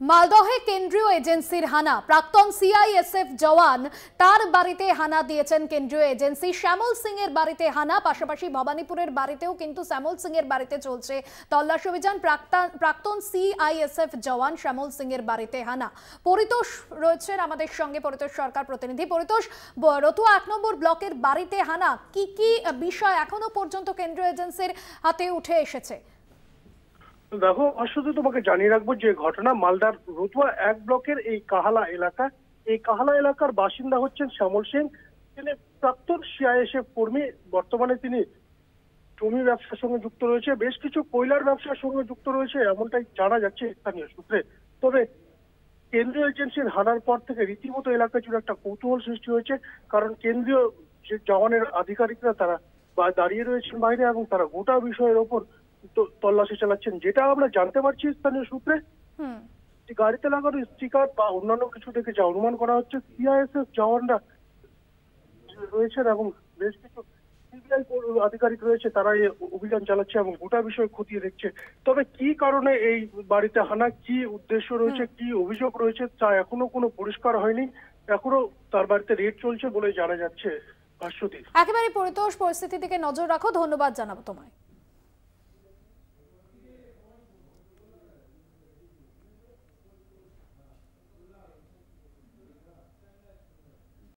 মালদহে কেন্দ্রীয় এজেন্সির হানা, প্রাক্তন সিআইএসএফ জওয়ান তার বাড়িতে হানা দিয়েছেন কেন্দ্রীয় এজেন্সি। শ্যামল সিং এর বাড়িতে হানা, পাশাপাশি ভবানীপুরের বাড়িতেও কিন্তু শ্যামল সিং এর বাড়িতে চলছে তল্লাশি অভিযান। প্রাক্তন সিআইএসএফ জওয়ান শ্যামল সিং এর বাড়িতে হানা। পরিতোষ রয়েছেন আমাদের সঙ্গে, পরিতোষ সরকার প্রতিনিধি। পরিতোষ, রতুয়া 1 নম্বর ব্লকের বাড়িতে হানা, কি কি বিষয় এখনো পর্যন্ত কেন্দ্রীয় এজেন্সির হাতে উঠে এসেছে? দেখো, শুধু তোমাকে জানিয়ে রাখবো যে ঘটনা মালদার রতুয়া 1 ব্লকের এই কাহালা এলাকা। এই কাহালা এলাকার বাসিন্দা হচ্ছেন শ্যামল সিং। তিনি প্রাক্তন সিআইএসএফ কর্মী। বর্তমানে তিনি জমি ব্যবসার সঙ্গে যুক্ত রয়েছে, বেশ কিছু কয়লার ব্যবসার সঙ্গে যুক্ত রয়েছে, এমনটাই জানা যাচ্ছে স্থানীয় সূত্রে। তবে কেন্দ্রীয় এজেন্সির হানার পর থেকে রীতিমতো এলাকা জুড়ে একটা কৌতূহল সৃষ্টি হয়েছে, কারণ কেন্দ্রীয় যে জওয়ানের আধিকারিকরা তারা দাঁড়িয়ে রয়েছেন বাইরে এবং তারা গোটা বিষয়ের ওপর তল্লাশি চালাচ্ছেন। যেটা আমরা জানতে পারছি স্থানীয় সূত্রে, গাড়িতে লাগানো স্টিকার বা অন্যান্য কিছু দেখে যা অনুমান করা হচ্ছে সিআইএসএফ জওয়ানরা রয়েছেন এবং বেশ কিছু সিবিআই আধিকারিক রয়েছে, তারা এই অভিযান চালাচ্ছে এবং গোটা বিষয় খতিয়ে দেখছে। তবে কি কারণে এই বাড়িতে হানা, কি উদ্দেশ্য রয়েছে, কি অভিযোগ রয়েছে তা এখনো কোনো পরিষ্কার হয়নি। এখনো তার বাড়িতে রেড চলছে বলে জানা যাচ্ছে। ভাস্বতী, একেবারে পরিতোষ, পরিস্থিতির দিকে নজর রাখো। ধন্যবাদ জানাবো তোমায়।